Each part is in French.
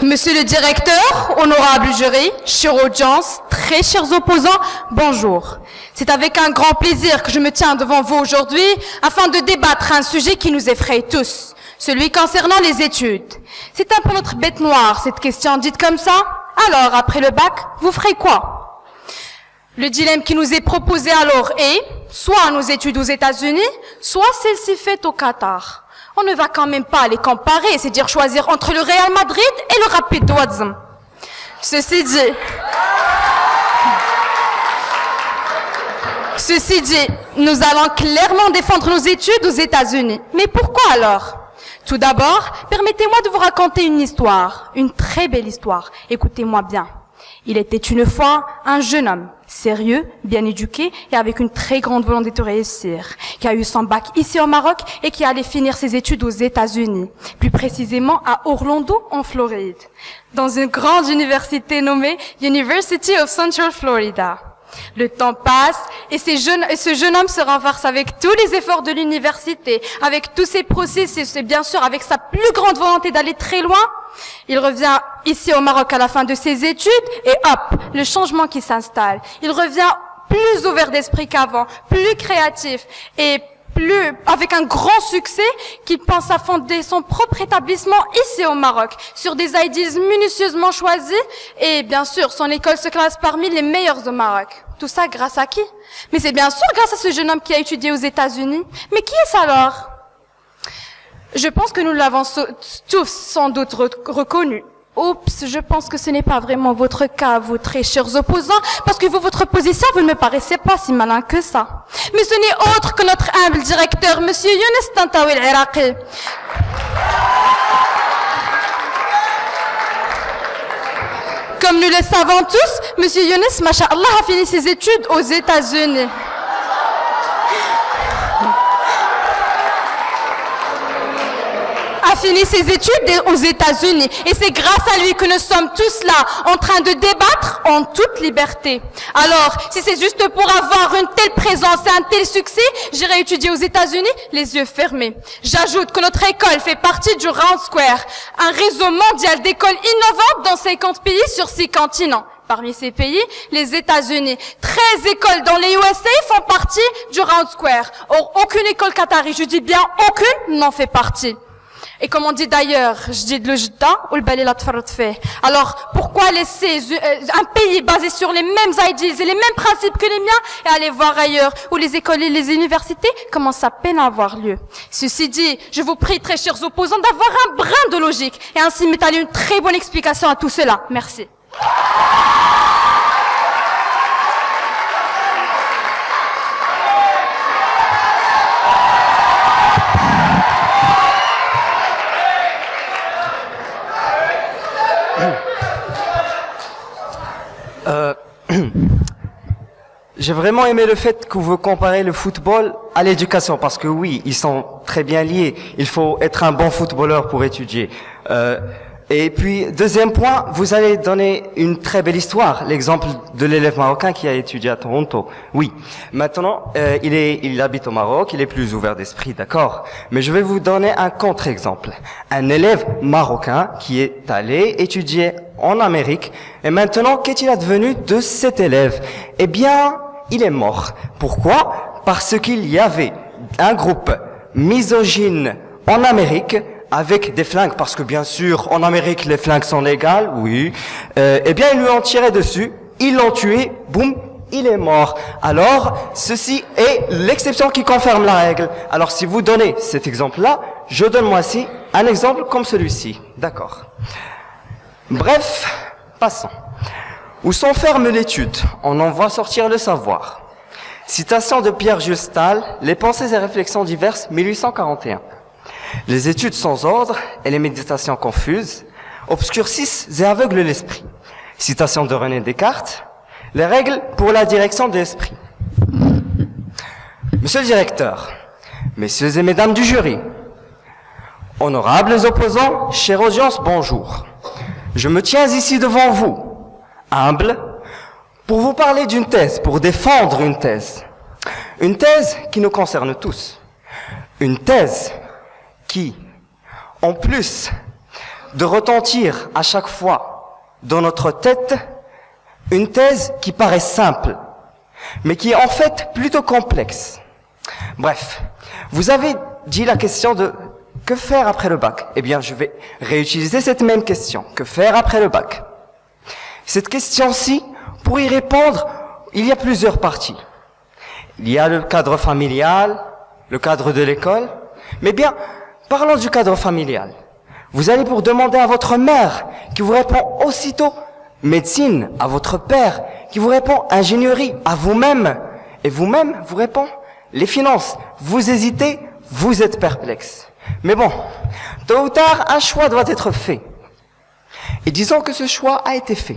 Monsieur le directeur, honorable jury, chère audience, très chers opposants, bonjour. C'est avec un grand plaisir que je me tiens devant vous aujourd'hui afin de débattre un sujet qui nous effraie tous, celui concernant les études. C'est un peu notre bête noire, cette question dite comme ça. Alors, après le bac, vous ferez quoi? Le dilemme qui nous est proposé alors est, soit nos études aux États-Unis, soit celles-ci faites au Qatar. On ne va quand même pas les comparer, c'est dire choisir entre le Real Madrid et le Rapid Wien. Ceci dit, nous allons clairement défendre nos études aux États-Unis. Mais pourquoi alors? Tout d'abord, permettez-moi de vous raconter une histoire, une très belle histoire. Écoutez-moi bien. Il était une fois un jeune homme, sérieux, bien éduqué et avec une très grande volonté de réussir, qui a eu son bac ici au Maroc et qui allait finir ses études aux États-Unis, plus précisément à Orlando, en Floride, dans une grande université nommée University of Central Florida. Le temps passe et ce jeune homme se renforce avec tous les efforts de l'université, avec tous ses processus et bien sûr avec sa plus grande volonté d'aller très loin. Il revient ici au Maroc à la fin de ses études et hop, le changement qui s'installe. Il revient plus ouvert d'esprit qu'avant, plus créatif et avec un grand succès qui pense à fonder son propre établissement ici au Maroc, sur des idées minutieusement choisies et bien sûr son école se classe parmi les meilleures au Maroc. Tout ça grâce à qui? Mais c'est bien sûr grâce à ce jeune homme qui a étudié aux États-Unis. Mais qui est-ce alors? Je pense que nous l'avons tous sans doute reconnu. Oups, je pense que ce n'est pas vraiment votre cas, vous très chers opposants, parce que vous, votre position, vous ne me paraissez pas si malin que ça. Mais ce n'est autre que notre humble directeur, monsieur Younes Tantawi Al-Iraqi. Comme nous le savons tous, monsieur Younes, masha'Allah, a fini ses études aux États-Unis. A fini ses études aux États-Unis et c'est grâce à lui que nous sommes tous là en train de débattre en toute liberté. Alors, si c'est juste pour avoir une telle présence et un tel succès, j'irai étudier aux États-Unis les yeux fermés. J'ajoute que notre école fait partie du Round Square, un réseau mondial d'écoles innovantes dans 50 pays sur 6 continents. Parmi ces pays, les États-Unis. 13 écoles dans les USA font partie du Round Square. Or, aucune école qatari, je dis bien aucune, n'en fait partie. Et comme on dit d'ailleurs, je dis de le jda ou le balai la fait. Alors, pourquoi laisser un pays basé sur les mêmes ideas et les mêmes principes que les miens et aller voir ailleurs où les écoles et les universités commencent à peine à avoir lieu? Ceci dit, je vous prie, très chers opposants, d'avoir un brin de logique et ainsi m'étaler une très bonne explication à tout cela. Merci. J'ai vraiment aimé le fait que vous comparez le football à l'éducation, parce que oui, ils sont très bien liés. Il faut être un bon footballeur pour étudier. Et puis, deuxième point, vous allez donner une très belle histoire, l'exemple de l'élève marocain qui a étudié à Toronto. Oui, maintenant, il habite au Maroc, il est plus ouvert d'esprit, d'accord. Mais je vais vous donner un contre-exemple. Un élève marocain qui est allé étudier en Amérique, et maintenant, qu'est-il advenu de cet élève? Eh bien, il est mort. Pourquoi? Parce qu'il y avait un groupe misogyne en Amérique avec des flingues, parce que bien sûr, en Amérique, les flingues sont légales, oui. Eh bien, ils lui ont tiré dessus, ils l'ont tué, boum, il est mort. Alors, ceci est l'exception qui confirme la règle. Alors, si vous donnez cet exemple-là, je donne moi aussi un exemple comme celui-ci. D'accord. Bref, passons. Où s'enferme l'étude, on en voit sortir le savoir. Citation de Pierre-Jules Stahl, Les pensées et réflexions diverses, 1841. Les études sans ordre et les méditations confuses obscurcissent et aveuglent l'esprit. Citation de René Descartes, Les règles pour la direction de l'esprit. Monsieur le directeur, messieurs et mesdames du jury, honorables opposants, chère audience, bonjour. Je me tiens ici devant vous, humble, pour vous parler d'une thèse, pour défendre une thèse. Une thèse qui nous concerne tous. Une thèse qui, en plus de retentir à chaque fois dans notre tête une thèse qui paraît simple, mais qui est en fait plutôt complexe. Bref, vous avez dit la question de que faire après le bac? Eh bien, je vais réutiliser cette même question. Que faire après le bac? Cette question-ci, pour y répondre, il y a plusieurs parties. Il y a le cadre familial, le cadre de l'école. Mais bien, parlons du cadre familial. Vous allez pour demander à votre mère, qui vous répond aussitôt médecine, à votre père, qui vous répond ingénierie, à vous-même. Et vous-même, vous répond les finances. Vous hésitez, vous êtes perplexe. Mais bon, tôt ou tard, un choix doit être fait. Et disons que ce choix a été fait.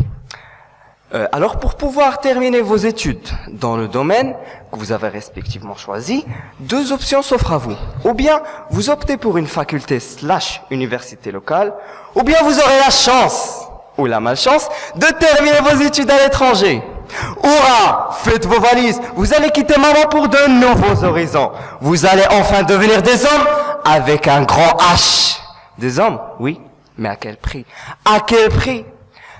Alors pour pouvoir terminer vos études dans le domaine que vous avez respectivement choisi, deux options s'offrent à vous. Ou bien vous optez pour une faculté / université locale, ou bien vous aurez la chance, ou la malchance, de terminer vos études à l'étranger. Hurrah! Faites vos valises, vous allez quitter maman pour de nouveaux horizons. Vous allez enfin devenir des hommes avec un grand H. Des hommes, oui, mais à quel prix? À quel prix?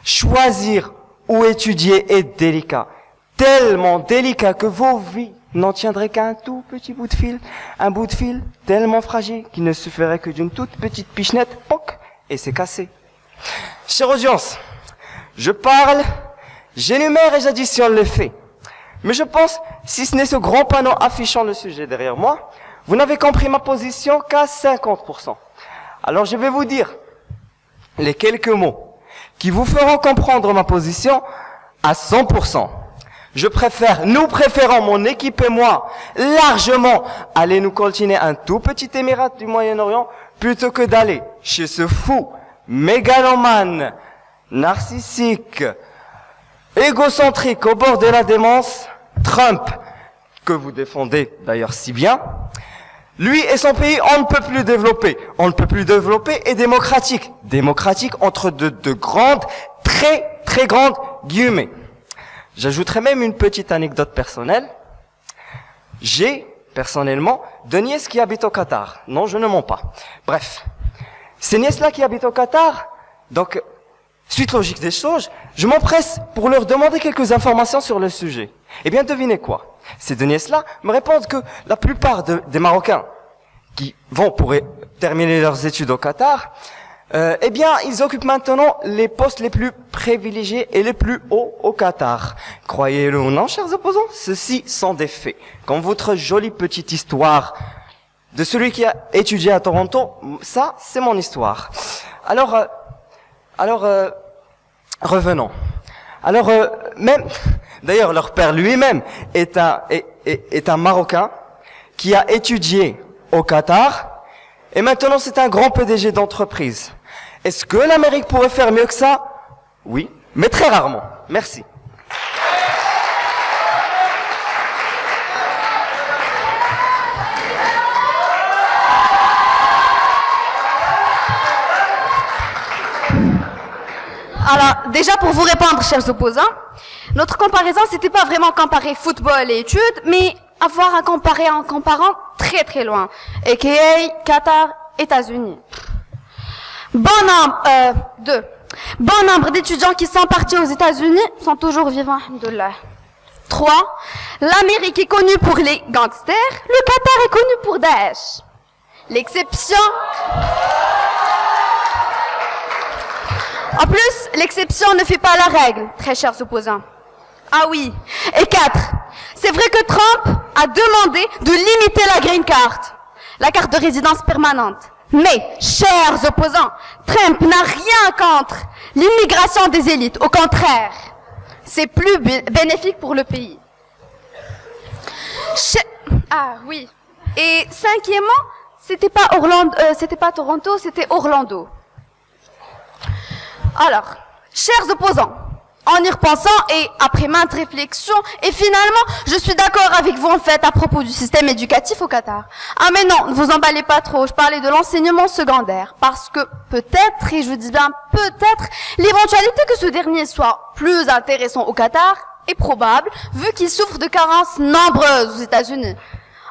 Choisir ou étudier est délicat. Tellement délicat que vos vies n'en tiendraient qu'à un tout petit bout de fil. Un bout de fil tellement fragile qu'il ne suffirait que d'une toute petite pichenette, poc, et c'est cassé. Chère audience, je parle, j'énumère et j'additionne les faits. Mais je pense, si ce n'est ce grand panneau affichant le sujet derrière moi, vous n'avez compris ma position qu'à 50%. Alors je vais vous dire les quelques mots qui vous feront comprendre ma position à 100%. Nous préférons, mon équipe et moi, largement aller nous coltiner un tout petit émirat du Moyen-Orient plutôt que d'aller chez ce fou, mégalomane, narcissique, égocentrique au bord de la démence, Trump, que vous défendez d'ailleurs si bien. Lui et son pays, on ne peut plus développer. On ne peut plus développer et démocratique. Démocratique entre de grandes, très, très grandes guillemets. J'ajouterai même une petite anecdote personnelle. J'ai, personnellement, deux nièces qui habitent au Qatar. Non, je ne mens pas. Bref. Ces nièces-là qui habitent au Qatar, donc, suite logique des choses, je m'empresse pour leur demander quelques informations sur le sujet. Eh bien, devinez quoi? Ces deux nièces-là me répondent que la plupart des Marocains qui vont pour terminer leurs études au Qatar, eh bien, ils occupent maintenant les postes les plus privilégiés et les plus hauts au Qatar. Croyez-le ou non, chers opposants, ceci sont des faits. Comme votre jolie petite histoire de celui qui a étudié à Toronto, ça, c'est mon histoire. Alors, revenons. Alors, même, d'ailleurs, leur père lui-même est un Marocain qui a étudié au Qatar et maintenant c'est un grand PDG d'entreprise. Est-ce que l'Amérique pourrait faire mieux que ça? Oui, mais très rarement. Merci. Alors, déjà pour vous répondre, chers opposants, notre comparaison, c'était pas vraiment comparer football et études, mais avoir à comparer en comparant très très loin, a.k.a. Qatar, États-Unis. Bon nombre d'étudiants qui sont partis aux États-Unis sont toujours vivants, alhamdoulilah. 3. L'Amérique est connue pour les gangsters, le Qatar est connu pour Daesh. L'exception... En plus, l'exception ne fait pas la règle, très chers opposants. Ah oui. Et 4. C'est vrai que Trump a demandé de limiter la green card, la carte de résidence permanente. Mais, chers opposants, Trump n'a rien contre l'immigration des élites. Au contraire, c'est plus bénéfique pour le pays. Ah oui. Et cinquièmement, c'était pas Toronto, c'était Orlando. Alors, chers opposants, en y repensant et après maintes réflexions, et finalement, je suis d'accord avec vous en fait à propos du système éducatif au Qatar. Ah mais non, ne vous emballez pas trop, je parlais de l'enseignement secondaire, parce que peut-être, et je dis bien peut-être, l'éventualité que ce dernier soit plus intéressant au Qatar est probable, vu qu'il souffre de carences nombreuses aux États-Unis.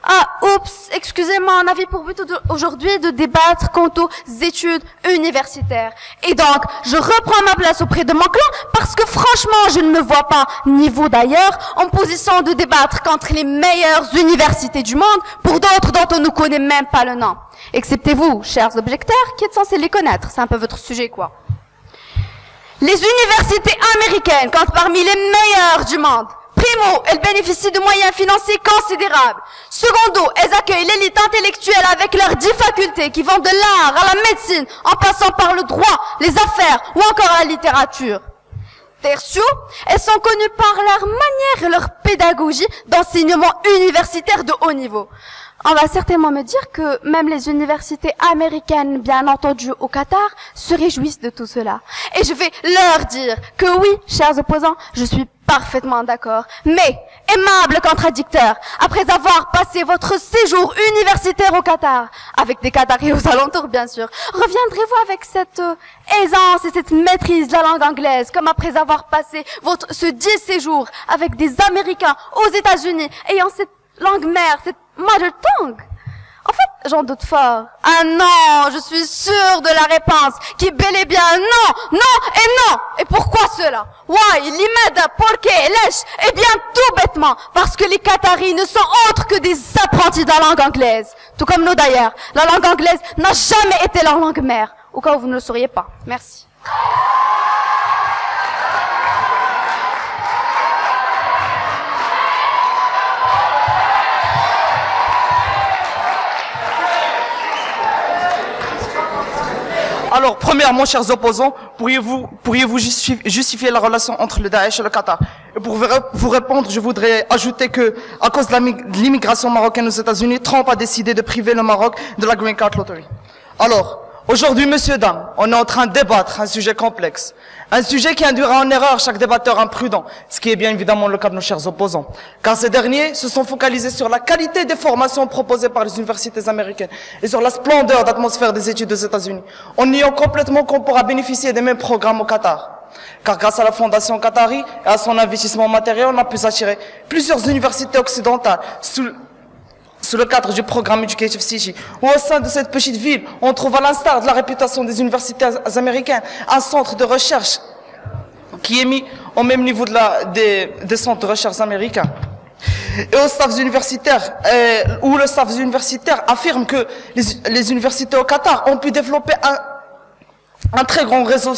Ah, oups, excusez-moi, on avait pour but aujourd'hui de débattre quant aux études universitaires. Et donc, je reprends ma place auprès de mon clan parce que franchement, je ne me vois pas, ni vous d'ailleurs, en position de débattre contre les meilleures universités du monde pour d'autres dont on ne connaît même pas le nom. Excepté vous, chers objecteurs, qui êtes censés les connaître. C'est un peu votre sujet, quoi. Les universités américaines comptent parmi les meilleures du monde. Primo, elles bénéficient de moyens financiers considérables. Secondo, elles accueillent l'élite intellectuelle avec leurs 10 facultés qui vont de l'art à la médecine, en passant par le droit, les affaires ou encore la littérature. Tertio, elles sont connues par leur manière et leur pédagogie d'enseignement universitaire de haut niveau. On va certainement me dire que même les universités américaines, bien entendu au Qatar, se réjouissent de tout cela. Et je vais leur dire que oui, chers opposants, je suis parfaitement d'accord. Mais, aimable contradicteur, après avoir passé votre séjour universitaire au Qatar, avec des Qataris aux alentours bien sûr, reviendrez-vous avec cette aisance et cette maîtrise de la langue anglaise, comme après avoir passé ce 10 séjours avec des Américains aux États-Unis, ayant cette langue mère, cette mother tongue? En fait, j'en doute fort. Ah non, je suis sûre de la réponse, qui est bel et bien non, non et non. Et pourquoi cela? Why? Limada, porque, lèche? Eh bien, tout bêtement, parce que les Qataris ne sont autres que des apprentis de la langue anglaise. Tout comme nous d'ailleurs. La langue anglaise n'a jamais été leur langue mère. Au cas où vous ne le sauriez pas. Merci. Alors, premièrement, chers opposants, pourriez-vous justifier la relation entre le Daesh et le Qatar? Et pour vous répondre, je voudrais ajouter que, à cause de l'immigration marocaine aux États-Unis, Trump a décidé de priver le Maroc de la Green Card Lottery. Alors, aujourd'hui, messieurs, dames, on est en train de débattre un sujet complexe. Un sujet qui induira en erreur chaque débatteur imprudent, ce qui est bien évidemment le cas de nos chers opposants. Car ces derniers se sont focalisés sur la qualité des formations proposées par les universités américaines et sur la splendeur d'atmosphère des études aux États-Unis, en niant complètement qu'on pourra bénéficier des mêmes programmes au Qatar. Car grâce à la fondation qatari et à son investissement matériel, on a pu s'attirer plusieurs universités occidentales sous le cadre du programme Educative City, où au sein de cette petite ville, on trouve à l'instar de la réputation des universités américaines, un centre de recherche qui est mis au même niveau des centres de recherche américains. Et au staff universitaire, où le staff universitaire affirme que les universités au Qatar ont pu développer un très grand réseau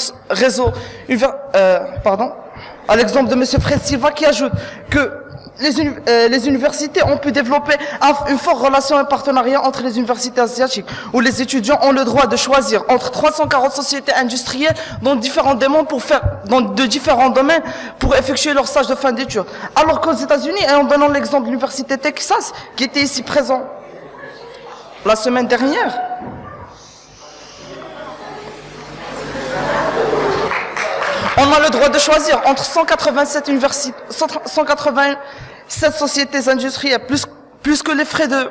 à l'exemple de M. Fred Silva qui ajoute que les universités ont pu développer une forte relation et partenariat entre les universités asiatiques, où les étudiants ont le droit de choisir entre 340 sociétés industrielles dans différents domaines pour effectuer leur stage de fin d'études. Alors qu'aux États-Unis, et en donnant l'exemple de l'université Texas, qui était ici présent la semaine dernière, on a le droit de choisir entre 187 sociétés industrielles, plus que les frais de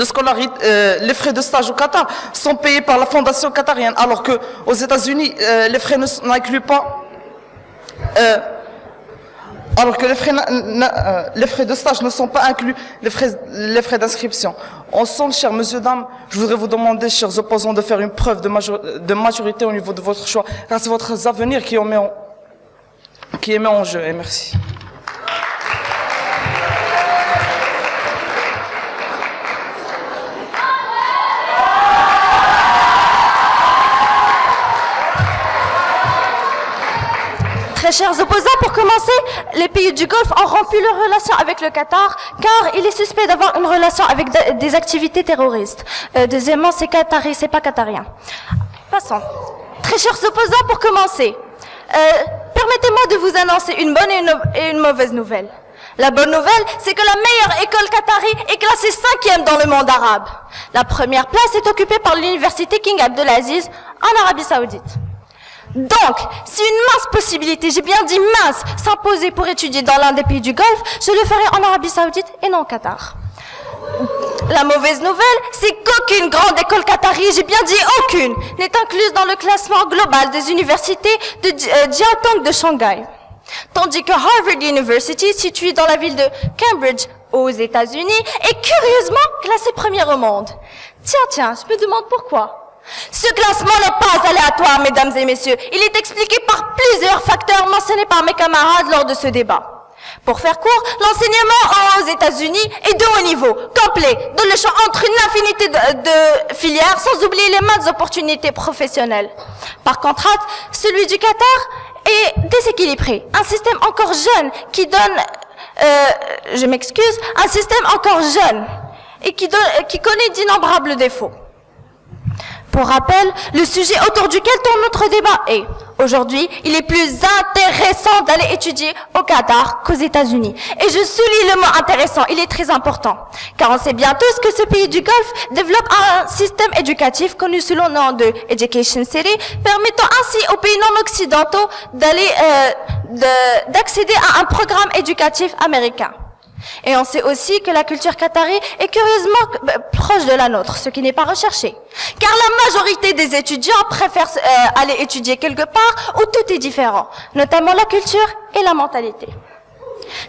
scolarité, les frais de stage au Qatar sont payés par la fondation qatarienne, alors que aux États-Unis, les frais n'incluent pas, alors que les frais de stage ne sont pas inclus, les frais d'inscription. En somme, chers messieurs, dames, je voudrais vous demander, chers opposants, de faire une preuve de maturité au niveau de votre choix, car c'est votre avenir qui est mis en jeu. Et merci. Très chers opposants, pour commencer, les pays du Golfe ont rompu leurs relations avec le Qatar car il est suspect d'avoir une relation avec des activités terroristes. Deuxièmement, c'est qatari, c'est pas qatarien. Passons. Très chers opposants, pour commencer, permettez-moi de vous annoncer une bonne et une mauvaise nouvelle. La bonne nouvelle, c'est que la meilleure école qatari est classée 5e dans le monde arabe. La première place est occupée par l'université King Abdelaziz en Arabie Saoudite. Donc, si une mince possibilité, j'ai bien dit mince, s'imposait pour étudier dans l'un des pays du Golfe, je le ferais en Arabie Saoudite et non au Qatar. La mauvaise nouvelle, c'est qu'aucune grande école qatarie, j'ai bien dit aucune, n'est incluse dans le classement global des universités de Jiaotong de Shanghai. Tandis que Harvard University, située dans la ville de Cambridge, aux États-Unis est curieusement classé premier au monde. Tiens, je me demande pourquoi. Ce classement n'est pas aléatoire, mesdames et messieurs. Il est expliqué par plusieurs facteurs mentionnés par mes camarades lors de ce débat. Pour faire court, l'enseignement aux États-Unis est de haut niveau, complet, dans le champ entre une infinité de filières, sans oublier les maintes opportunités professionnelles. Par contraste, celui du Qatar est déséquilibré. Un système encore jeune qui donne, un système encore jeune et qui connaît d'innombrables défauts. Pour rappel, le sujet autour duquel tourne notre débat est, aujourd'hui, il est plus intéressant d'aller étudier au Qatar qu'aux États-Unis. Et je souligne le mot intéressant, il est très important. Car on sait bien tous que ce pays du Golfe développe un système éducatif connu sous le nom de Education City, permettant ainsi aux pays non occidentaux d'accéder à un programme éducatif américain. Et on sait aussi que la culture qatari est curieusement proche de la nôtre, ce qui n'est pas recherché. Car la majorité des étudiants préfèrent aller étudier quelque part où tout est différent, notamment la culture et la mentalité.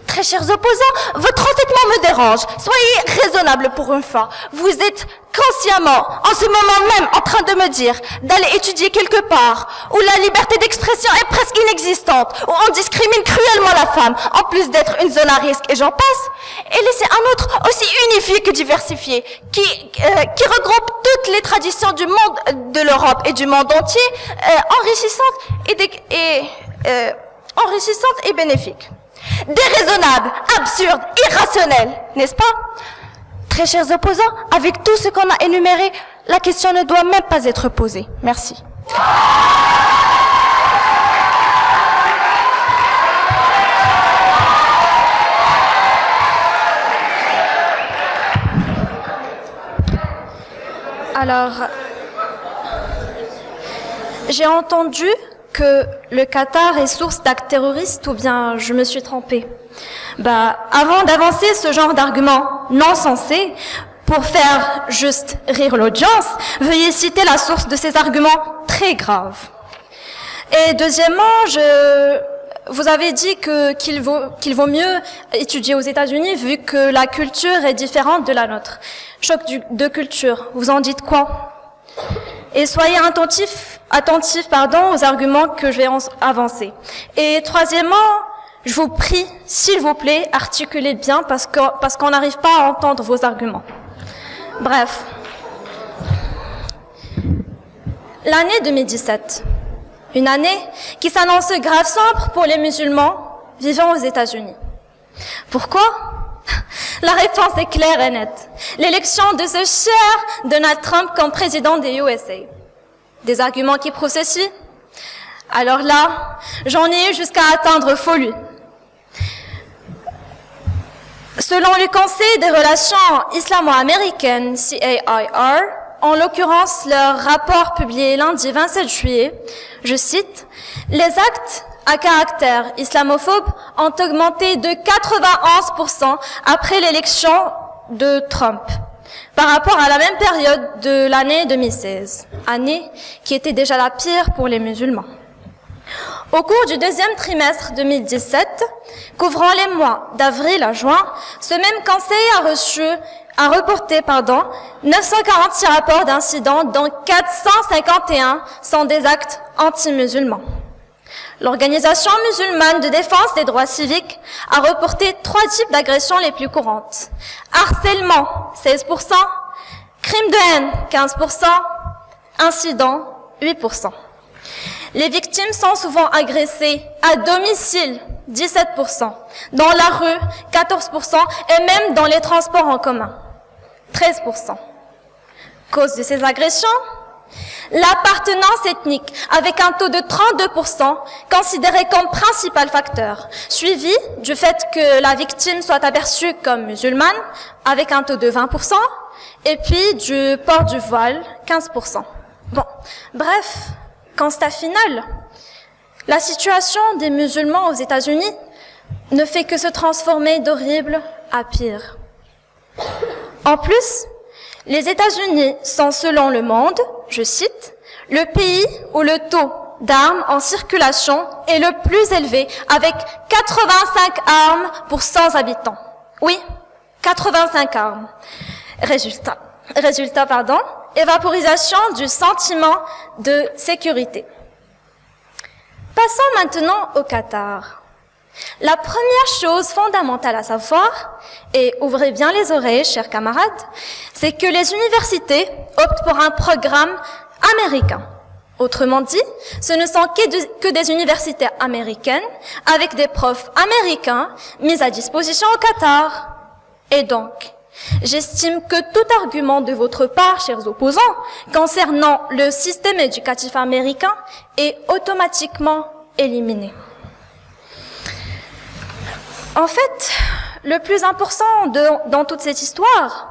Très chers opposants, votre entêtement me dérange. Soyez raisonnables pour une fois. Vous êtes consciemment, en ce moment même, en train de me dire d'aller étudier quelque part où la liberté d'expression est presque inexistante, où on discrimine cruellement la femme, en plus d'être une zone à risque, et j'en passe, et laisser un autre aussi unifié que diversifié, qui regroupe toutes les traditions du monde, de l'Europe et du monde entier, enrichissantes et bénéfiques. Déraisonnable, absurde, irrationnel, n'est-ce pas? Très chers opposants, avec tout ce qu'on a énuméré, la question ne doit même pas être posée. Merci. Alors, j'ai entendu que le Qatar est source d'actes terroristes, ou bien je me suis trompée. Avant d'avancer ce genre d'argument non sensé, pour faire juste rire l'audience, veuillez citer la source de ces arguments très graves. Et deuxièmement, vous avez dit qu'il vaut mieux étudier aux États-Unis vu que la culture est différente de la nôtre. Choc de culture, vous en dites quoi? Et soyez attentifs, aux arguments que je vais avancer. Et troisièmement, je vous prie, s'il vous plaît, articulez bien parce qu'on n'arrive pas à entendre vos arguments. Bref. L'année 2017. Une année qui s'annonce grave sombre pour les musulmans vivant aux États-Unis. Pourquoi? La réponse est claire et nette. L'élection de ce cher Donald Trump comme président des USA. Des arguments qui prouvent ceci? Alors là, j'en ai eu jusqu'à atteindre folie. Selon le Conseil des relations islamo-américaines, CAIR, en l'occurrence leur rapport publié lundi 27 juillet, je cite, « Les actes à caractère islamophobe ont augmenté de 91% après l'élection de Trump, par rapport à la même période de l'année 2016, année qui était déjà la pire pour les musulmans. Au cours du deuxième trimestre 2017, couvrant les mois d'avril à juin, ce même conseil a reporté 946 rapports d'incidents, dont 451 sont des actes anti-musulmans. L'Organisation musulmane de défense des droits civiques a reporté 3 types d'agressions les plus courantes. Harcèlement, 16%, crimes de haine, 15%, incidents, 8%. Les victimes sont souvent agressées à domicile, 17%, dans la rue, 14%, et même dans les transports en commun, 13%. Cause de ces agressions? L'appartenance ethnique, avec un taux de 32%, considéré comme principal facteur, suivi du fait que la victime soit aperçue comme musulmane, avec un taux de 20%, et puis du port du voile, 15%. Bon, bref, constat final, la situation des musulmans aux États-Unis ne fait que se transformer d'horrible à pire. En plus, les États-Unis sont, selon Le Monde, je cite, « le pays où le taux d'armes en circulation est le plus élevé, avec 85 armes pour 100 habitants. » Oui, 85 armes. Résultat, évaporisation du sentiment de sécurité. Passons maintenant au Qatar. La première chose fondamentale à savoir, et ouvrez bien les oreilles, chers camarades, c'est que les universités optent pour un programme américain. Autrement dit, ce ne sont que des universités américaines avec des profs américains mis à disposition au Qatar. Et donc, j'estime que tout argument de votre part, chers opposants, concernant le système éducatif américain est automatiquement éliminé. En fait, le plus important dans toute cette histoire,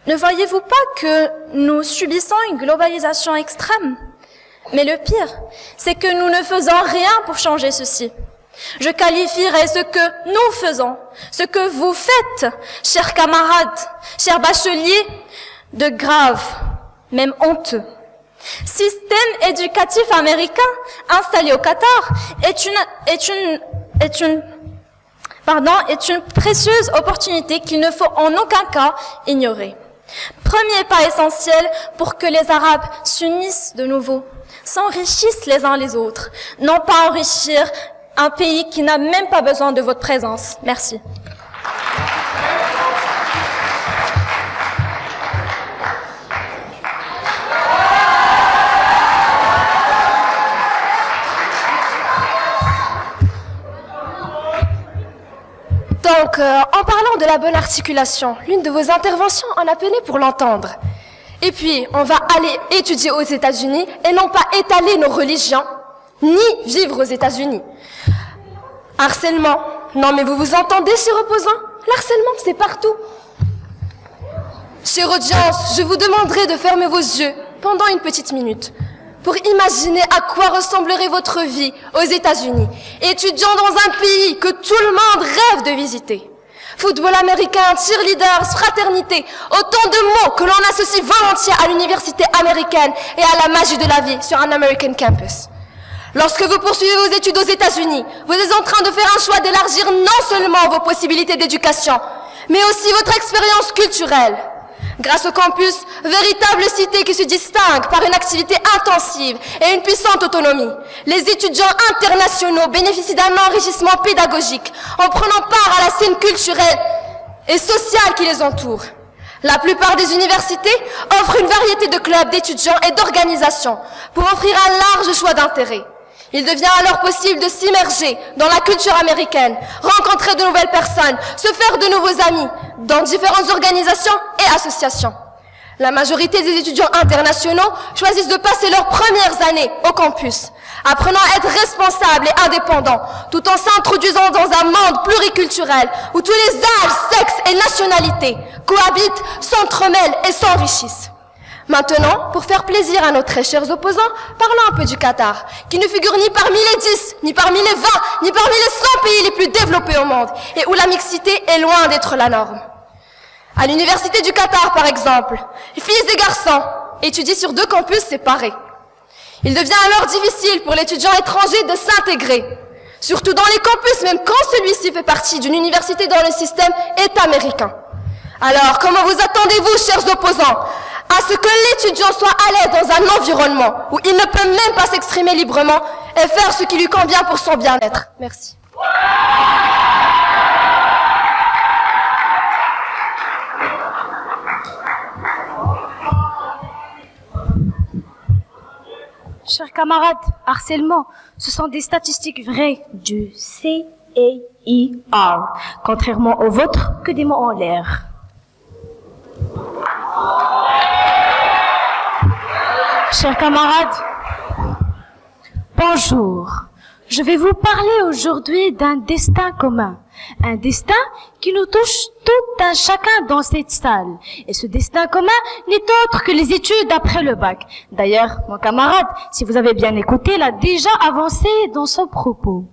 ne voyez-vous pas que nous subissons une globalisation extrême? Mais le pire, c'est que nous ne faisons rien pour changer ceci. Je qualifierais ce que nous faisons, ce que vous faites, chers camarades, chers bacheliers, de grave, même honteux. Système éducatif américain installé au Qatar est une précieuse opportunité qu'il ne faut en aucun cas ignorer. Premier pas essentiel pour que les Arabes s'unissent de nouveau, s'enrichissent les uns les autres, non pas enrichir un pays qui n'a même pas besoin de votre présence. Merci. Donc, en parlant de la bonne articulation, l'une de vos interventions en appelait pour l'entendre. Et puis, on va aller étudier aux États-Unis et non pas étaler nos religions, ni vivre aux États-Unis. Harcèlement. Non, mais vous vous entendez, chers opposants? L'harcèlement, c'est partout. Chère audience, je vous demanderai de fermer vos yeux pendant une petite minute pour imaginer à quoi ressemblerait votre vie aux États-Unis, étudiant dans un pays que tout le monde rêve de visiter. Football américain, cheerleaders, fraternité, autant de mots que l'on associe volontiers à l'université américaine et à la magie de la vie sur un American campus. Lorsque vous poursuivez vos études aux États-Unis, vous êtes en train de faire un choix d'élargir non seulement vos possibilités d'éducation, mais aussi votre expérience culturelle. Grâce au campus, véritable cité qui se distingue par une activité intensive et une puissante autonomie, les étudiants internationaux bénéficient d'un enrichissement pédagogique en prenant part à la scène culturelle et sociale qui les entoure. La plupart des universités offrent une variété de clubs d'étudiants et d'organisations pour offrir un large choix d'intérêts. Il devient alors possible de s'immerger dans la culture américaine, rencontrer de nouvelles personnes, se faire de nouveaux amis dans différentes organisations et associations. La majorité des étudiants internationaux choisissent de passer leurs premières années au campus, apprenant à être responsables et indépendants, tout en s'introduisant dans un monde pluriculturel où tous les âges, sexes et nationalités cohabitent, s'entremêlent et s'enrichissent. Maintenant, pour faire plaisir à nos très chers opposants, parlons un peu du Qatar, qui ne figure ni parmi les 10, ni parmi les 20, ni parmi les 100 pays les plus développés au monde, et où la mixité est loin d'être la norme. À l'université du Qatar, par exemple, les filles et garçons étudient sur 2 campus séparés. Il devient alors difficile pour l'étudiant étranger de s'intégrer, surtout dans les campus, même quand celui-ci fait partie d'une université dont le système est américain. Alors, comment vous attendez-vous, chers opposants, à ce que l'étudiant soit à l'aise dans un environnement où il ne peut même pas s'exprimer librement et faire ce qui lui convient pour son bien-être? Merci. Chers camarades, harcèlement, ce sont des statistiques vraies du CAIR, contrairement aux vôtres que des mots en l'air. Chers camarades, bonjour. Je vais vous parler aujourd'hui d'un destin commun. Un destin qui nous touche tout un chacun dans cette salle. Et ce destin commun n'est autre que les études après le bac. D'ailleurs, mon camarade, si vous avez bien écouté, l'a déjà avancé dans son propos.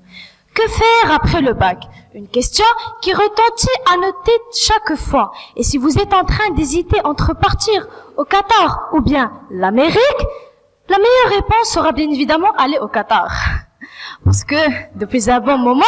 Que faire après le bac? Une question qui retentit à nos têtes chaque fois. Et si vous êtes en train d'hésiter entre partir au Qatar ou bien l'Amérique, la meilleure réponse sera bien évidemment aller au Qatar. Parce que, depuis un bon moment,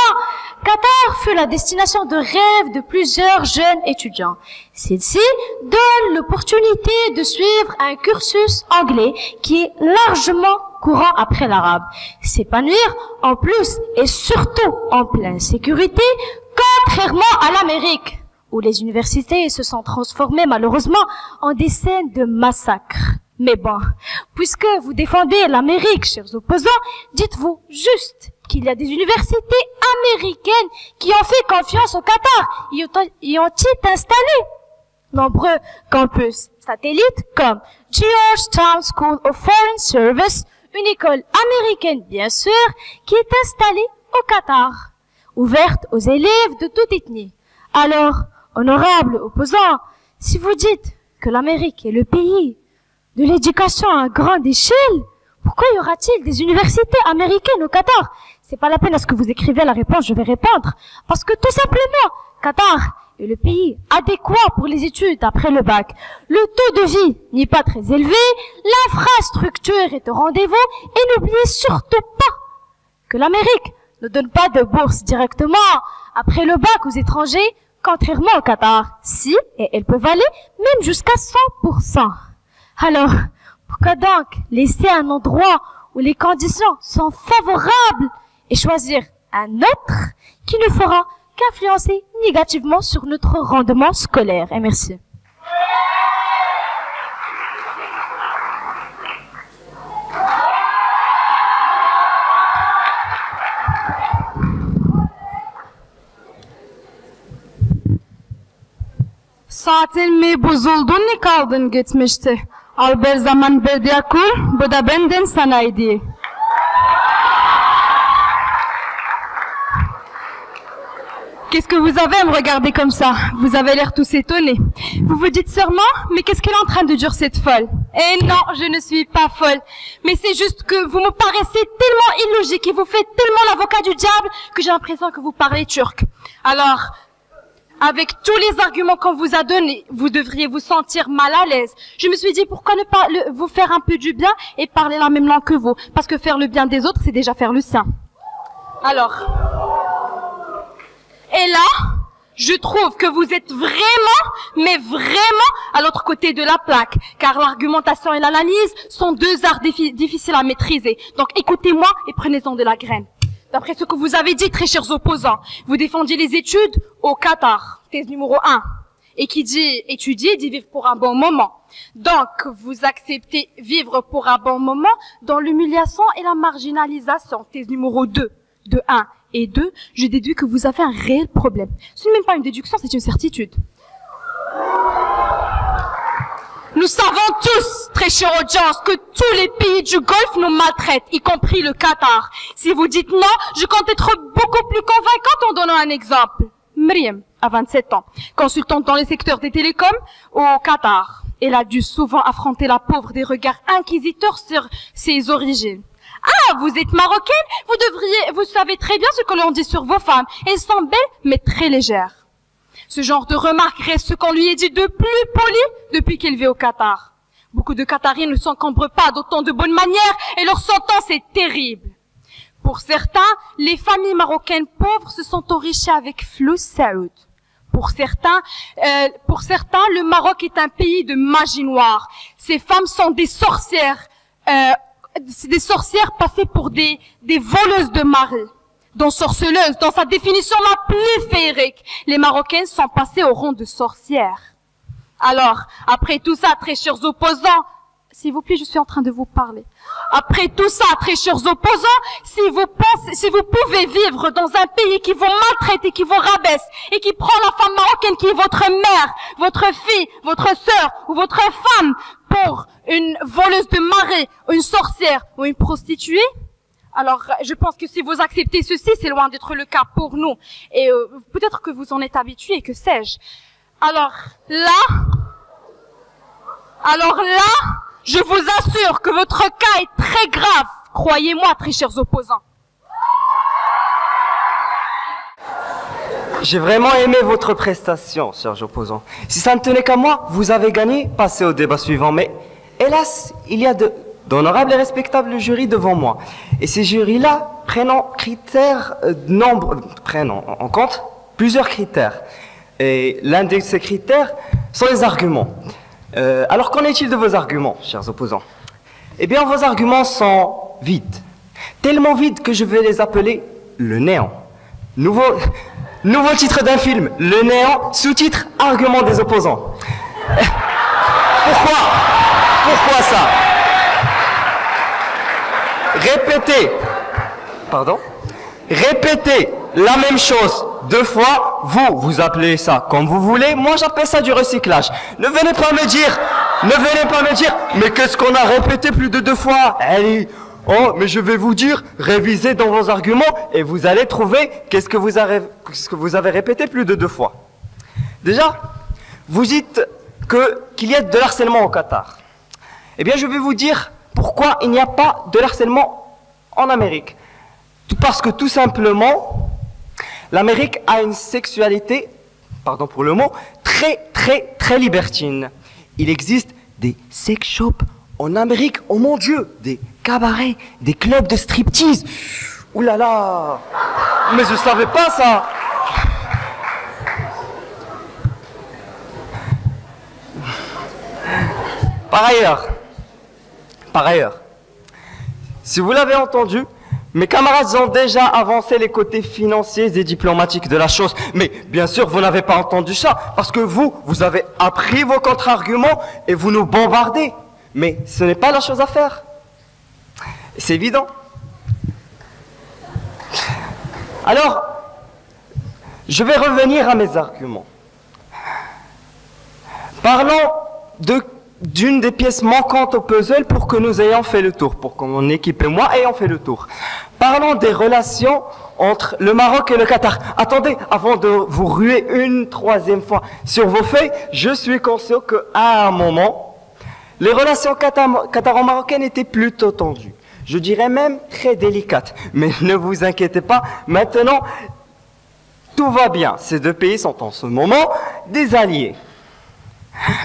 Qatar fut la destination de rêve de plusieurs jeunes étudiants. Celle-ci donne l'opportunité de suivre un cursus anglais qui est largement courant après l'arabe. S'épanouir en plus et surtout en pleine sécurité, contrairement à l'Amérique, où les universités se sont transformées malheureusement en des scènes de massacre. Mais bon, puisque vous défendez l'Amérique, chers opposants, dites-vous juste qu'il y a des universités américaines qui ont fait confiance au Qatar y ont-ils installé nombreux campus satellites comme Georgetown School of Foreign Service, une école américaine bien sûr, qui est installée au Qatar, ouverte aux élèves de toute ethnie. Alors, honorables opposants, si vous dites que l'Amérique est le pays de l'éducation à grande échelle, pourquoi y aura-t-il des universités américaines au Qatar? C'est pas la peine à ce que vous écrivez la réponse, je vais répondre. Parce que tout simplement, Qatar est le pays adéquat pour les études après le bac. Le taux de vie n'est pas très élevé, l'infrastructure est au rendez-vous, et n'oubliez surtout pas que l'Amérique ne donne pas de bourse directement après le bac aux étrangers, contrairement au Qatar. Si, et elles peuvent aller même jusqu'à 100%. Alors, pourquoi donc laisser un endroit où les conditions sont favorables et choisir un autre qui ne fera qu'influencer négativement sur notre rendement scolaire? Et merci. Saatin mi bozuldun ni kaldın gitmişti. Al bir zaman berdiyakul, bu da benden sanaydı. Qu'est-ce que vous avez à me regarder comme ça? Vous avez l'air tous étonnés. Vous vous dites sûrement, mais qu'est-ce qu'elle est en train de dire cette folle? Eh non, je ne suis pas folle. Mais c'est juste que vous me paraissez tellement illogique et vous faites tellement l'avocat du diable que j'ai l'impression que vous parlez turc. Alors, avec tous les arguments qu'on vous a donnés, vous devriez vous sentir mal à l'aise. Je me suis dit, pourquoi ne pas vous faire un peu du bien et parler la même langue que vous? Parce que faire le bien des autres, c'est déjà faire le sien. Alors... Et là, je trouve que vous êtes vraiment, mais vraiment à l'autre côté de la plaque, car l'argumentation et l'analyse sont deux arts difficiles à maîtriser. Donc écoutez-moi et prenez-en de la graine. D'après ce que vous avez dit, très chers opposants, vous défendiez les études au Qatar, thèse numéro 1. Et qui dit étudier, dit vivre pour un bon moment. Donc, vous acceptez vivre pour un bon moment dans l'humiliation et la marginalisation, thèse numéro 2, de 1. Et 2, je déduis que vous avez un réel problème. Ce n'est même pas une déduction, c'est une certitude. Nous savons tous, très chère audience, que tous les pays du Golfe nous maltraitent, y compris le Qatar. Si vous dites non, je compte être beaucoup plus convaincante en donnant un exemple. Miriam, à 27 ans, consultante dans le secteur des télécoms au Qatar. Elle a dû souvent affronter la pauvre des regards inquisiteurs sur ses origines. Ah, vous êtes marocaine, vous savez très bien ce que l'on dit sur vos femmes. Elles sont belles, mais très légères. Ce genre de remarque reste ce qu'on lui a dit de plus poli depuis qu'elle vit au Qatar. Beaucoup de Qatariens ne s'encombrent pas d'autant de bonnes manières et leur sentence est terrible. Pour certains, les familles marocaines pauvres se sont enrichies avec Flous Saoud. Pour certains, le Maroc est un pays de magie noire. Ces femmes sont des sorcières, passées pour des voleuses de mari. Dans sorceleuse, dans sa définition la plus féerique, les Marocaines sont passées au rang de sorcières. Alors, après tout ça, très chers opposants, s'il vous plaît, je suis en train de vous parler. Après tout ça, très chers opposants, si vous pouvez vivre dans un pays qui vous maltraite et qui vous rabaisse et qui prend la femme marocaine qui est votre mère, votre fille, votre sœur ou votre femme pour une voleuse de mari, une sorcière ou une prostituée, alors je pense que si vous acceptez ceci, c'est loin d'être le cas pour nous. Et peut-être que vous en êtes habitués, que sais-je. Alors là, je vous assure que votre cas est très grave. Croyez-moi, très chers opposants. J'ai vraiment aimé votre prestation, chers opposants. Si ça ne tenait qu'à moi, vous avez gagné, passez au débat suivant. Mais hélas, il y a d'honorables et respectables jurys devant moi. Et ces jurys-là prennent en compte plusieurs critères. Et l'un de ces critères sont les arguments. Alors qu'en est-il de vos arguments, chers opposants? Eh bien, vos arguments sont vides. Tellement vides que je vais les appeler le néant. Nouveau titre d'un film, le néant, sous-titre argument des opposants. Pourquoi ça? Répétez la même chose 2 fois, vous appelez ça comme vous voulez, moi j'appelle ça du recyclage. Ne venez pas me dire, mais qu'est-ce qu'on a répété plus de 2 fois? Allez, oh, mais je vais vous dire, révisez dans vos arguments et vous allez trouver qu'est-ce que vous avez répété plus de 2 fois. Déjà, vous dites qu'il y a de l'harcèlement au Qatar. Eh bien, je vais vous dire pourquoi il n'y a pas de harcèlement en Amérique. Parce que tout simplement, l'Amérique a une sexualité, pardon pour le mot, très libertine. Il existe des sex shops en Amérique, oh mon Dieu, des cabarets, des clubs de striptease. Ouh là là, mais je savais pas ça. Par ailleurs, si vous l'avez entendu, mes camarades ont déjà avancé les côtés financiers et diplomatiques de la chose. Mais bien sûr, vous n'avez pas entendu ça, parce que vous avez appris vos contre-arguments et vous nous bombardez. Mais ce n'est pas la chose à faire. C'est évident. Alors, je vais revenir à mes arguments. Parlons d'une des pièces manquantes au puzzle pour que nous ayons fait le tour, pour que mon équipe et moi ayons fait le tour. Parlons des relations entre le Maroc et le Qatar. Attendez, avant de vous ruer une 3e fois sur vos feuilles, je suis conscient qu'à un moment, les relations qataro-marocaines étaient plutôt tendues. Je dirais même très délicates. Mais ne vous inquiétez pas, maintenant, tout va bien. Ces 2 pays sont en ce moment des alliés.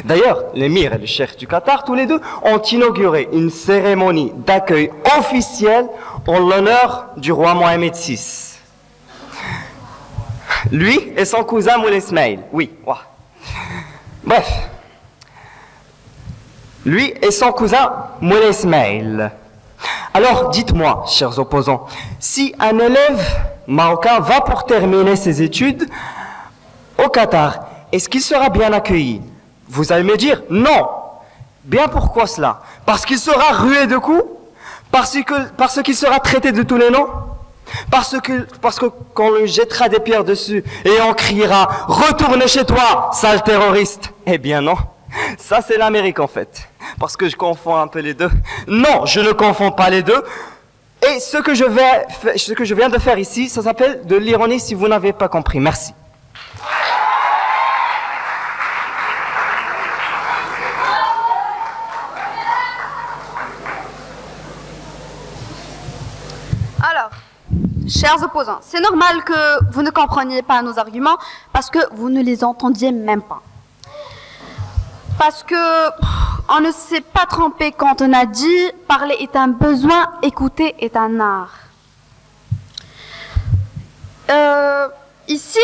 D'ailleurs, l'émir et le cheikh du Qatar, tous les 2, ont inauguré une cérémonie d'accueil officielle en l'honneur du roi Mohamed VI. Lui et son cousin Moulay Ismail. Oui, ouah. Bref. Lui et son cousin Moulay Ismail. Alors, dites-moi, chers opposants, si un élève marocain va pour terminer ses études au Qatar, est-ce qu'il sera bien accueilli? Vous allez me dire, non. Bien pourquoi cela? Parce qu'il sera rué de coups? Parce qu'il sera traité de tous les noms? Parce que qu'on lui jettera des pierres dessus et on criera « Retourne chez toi, sale terroriste !» Eh bien non, ça c'est l'Amérique en fait. Parce que je confonds un peu les deux. Non, je ne confonds pas les deux. Et ce que je viens de faire ici, ça s'appelle de l'ironie si vous n'avez pas compris. Merci. Alors, chers opposants, c'est normal que vous ne compreniez pas nos arguments parce que vous ne les entendiez même pas. Parce que on ne s'est pas trompé quand on a dit « parler est un besoin, écouter est un art ». Ici,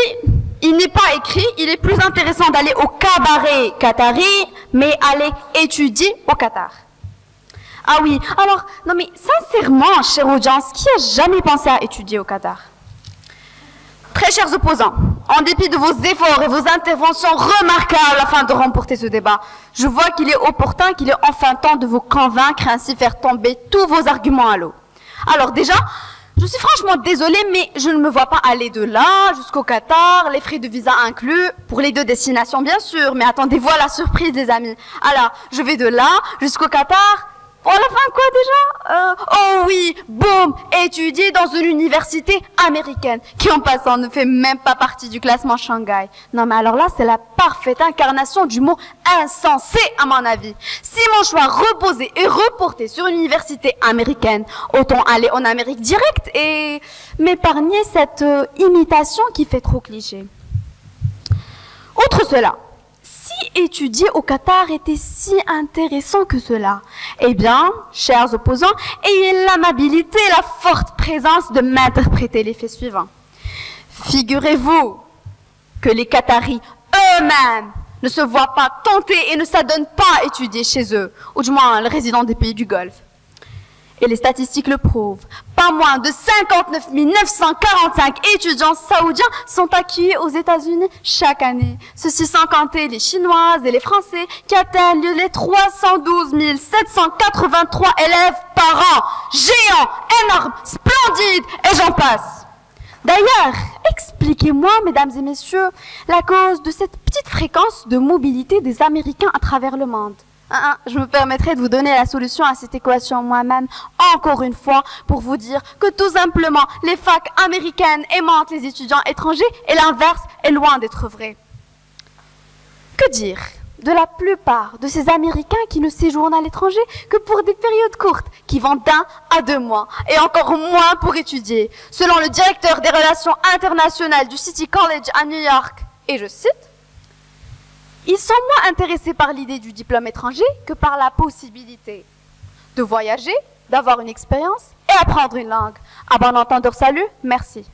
il n'est pas écrit, il est plus intéressant d'aller au cabaret qatari, mais aller étudier au Qatar. Ah oui, alors, non mais sincèrement, chère audience, qui a jamais pensé à étudier au Qatar? Très chers opposants, en dépit de vos efforts et vos interventions remarquables afin de remporter ce débat, je vois qu'il est opportun, qu'il est enfin temps de vous convaincre et ainsi faire tomber tous vos arguments à l'eau. Alors déjà, je suis franchement désolée, mais je ne me vois pas aller de là jusqu'au Qatar, les frais de visa inclus, pour les 2 destinations bien sûr, mais attendez-vous à la surprise les amis. Alors, je vais de là jusqu'au Qatar. Pour la fin, quoi déjà oh oui, boum, étudier dans une université américaine, qui en passant ne fait même pas partie du classement Shanghai. Non mais alors là, c'est la parfaite incarnation du mot insensé à mon avis. Si mon choix reposait et reporté sur une université américaine, autant aller en Amérique directe et m'épargner cette imitation qui fait trop cliché. Outre cela, si étudier au Qatar était si intéressant que cela? Eh bien, chers opposants, ayez l'amabilité et la forte présence de m'interpréter les faits suivants. Figurez-vous que les Qataris eux-mêmes ne se voient pas tenter et ne s'adonnent pas à étudier chez eux, ou du moins les résidents des pays du Golfe. Et les statistiques le prouvent. Pas moins de 59 945 étudiants saoudiens sont accueillis aux États-Unis chaque année. Ceci sans compter les Chinoises et les Français qui atteignent les 312 783 élèves par an. Géants, énormes, splendides, et j'en passe. D'ailleurs, expliquez-moi, mesdames et messieurs, la cause de cette petite fréquence de mobilité des Américains à travers le monde. Je me permettrai de vous donner la solution à cette équation moi-même, encore une fois, pour vous dire que tout simplement, les facs américaines aimantent les étudiants étrangers et l'inverse est loin d'être vrai. Que dire de la plupart de ces Américains qui ne séjournent à l'étranger que pour des périodes courtes, qui vont d'1 à 2 mois, et encore moins pour étudier. Selon le directeur des relations internationales du City College à New York, et je cite, ils sont moins intéressés par l'idée du diplôme étranger que par la possibilité de voyager, d'avoir une expérience et apprendre une langue. À bon entendeur, salut, merci.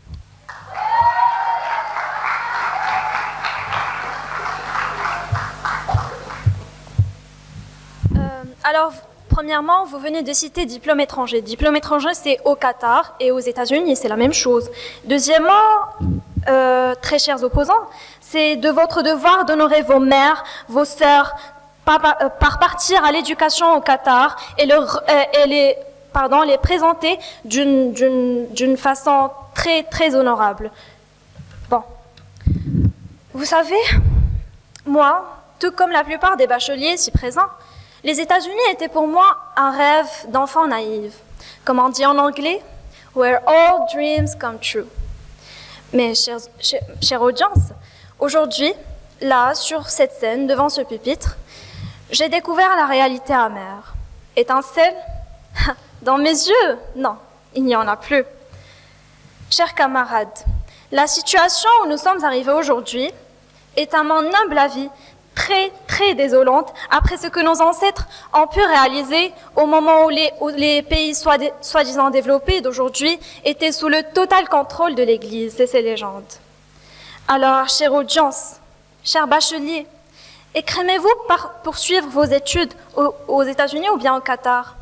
Alors, premièrement, vous venez de citer diplôme étranger. Diplôme étranger, c'est au Qatar et aux États-Unis, c'est la même chose. Deuxièmement, très chers opposants, c'est de votre devoir d'honorer vos mères, vos sœurs, par partir à l'éducation au Qatar et les présenter d'une façon très, très honorable. Bon. Vous savez, moi, tout comme la plupart des bacheliers ici présents, les États-Unis étaient pour moi un rêve d'enfant naïf. Comme on dit en anglais, where all dreams come true. Mais, chère audience, aujourd'hui, là, sur cette scène, devant ce pupitre, j'ai découvert la réalité amère. Étincelle? Dans mes yeux? Non, il n'y en a plus. Chers camarades, la situation où nous sommes arrivés aujourd'hui est, à mon humble avis, très, très désolante après ce que nos ancêtres ont pu réaliser au moment où les pays soi-disant développés d'aujourd'hui étaient sous le total contrôle de l'Église et ses légendes. Alors, chère audience, chers bacheliers, écrémez-vous poursuivre vos études aux États-Unis ou bien au Qatar?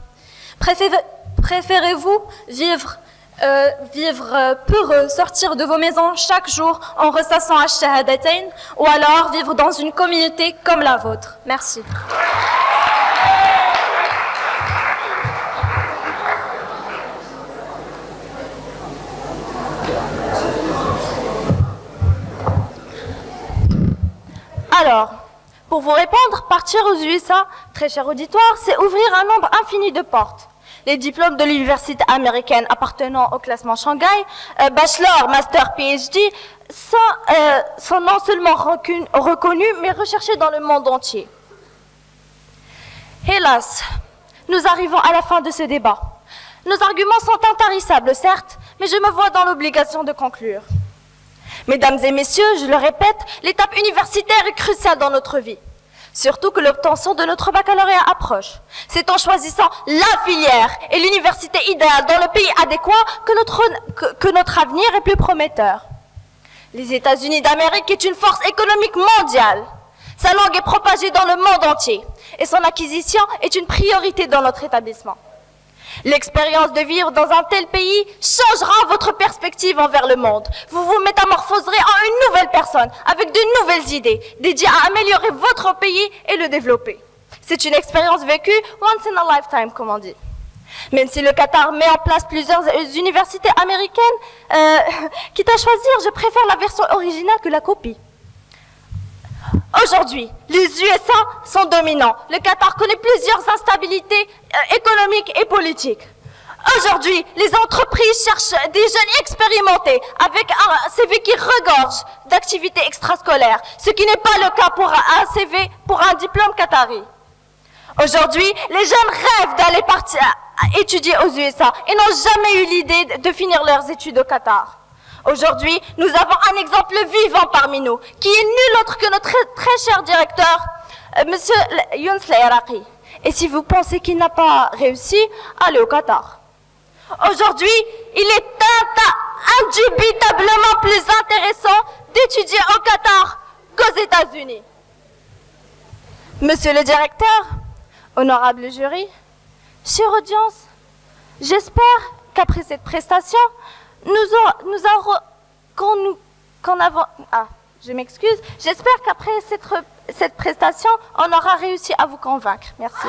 Préférez-vous vivre peureux, sortir de vos maisons chaque jour en ressassant Ash-Shahadatain, ou alors vivre dans une communauté comme la vôtre? Merci. Alors, pour vous répondre, partir aux USA, très cher auditoire, c'est ouvrir un nombre infini de portes. Les diplômes de l'université américaine appartenant au classement Shanghai, bachelor, master, PhD, sont non seulement reconnus, mais recherchés dans le monde entier. Hélas, nous arrivons à la fin de ce débat. Nos arguments sont intarissables, certes, mais je me vois dans l'obligation de conclure. Mesdames et messieurs, je le répète, l'étape universitaire est cruciale dans notre vie. Surtout que l'obtention de notre baccalauréat approche. C'est en choisissant la filière et l'université idéale dans le pays adéquat que notre avenir est plus prometteur. Les États-Unis d'Amérique est une force économique mondiale. Sa langue est propagée dans le monde entier et son acquisition est une priorité dans notre établissement. L'expérience de vivre dans un tel pays changera votre perspective envers le monde. Vous vous métamorphoserez en une nouvelle personne, avec de nouvelles idées, dédiées à améliorer votre pays et le développer. C'est une expérience vécue once in a lifetime, comme on dit. Même si le Qatar met en place plusieurs universités américaines, quitte à choisir, je préfère la version originale que la copie. Aujourd'hui, les USA sont dominants. Le Qatar connaît plusieurs instabilités économiques et politiques. Aujourd'hui, les entreprises cherchent des jeunes expérimentés avec un CV qui regorge d'activités extrascolaires, ce qui n'est pas le cas pour un CV pour un diplôme qatari. Aujourd'hui, les jeunes rêvent d'aller étudier aux USA et n'ont jamais eu l'idée de finir leurs études au Qatar. Aujourd'hui, nous avons un exemple vivant parmi nous, qui est nul autre que notre très cher directeur, Monsieur Younes l'Iraqi. Et si vous pensez qu'il n'a pas réussi, allez au Qatar. Aujourd'hui, il est indubitablement plus intéressant d'étudier au Qatar qu'aux États-Unis. Monsieur le directeur, honorable jury, chère audience, j'espère qu'après cette prestation, j'espère qu'après cette prestation, on aura réussi à vous convaincre. Merci.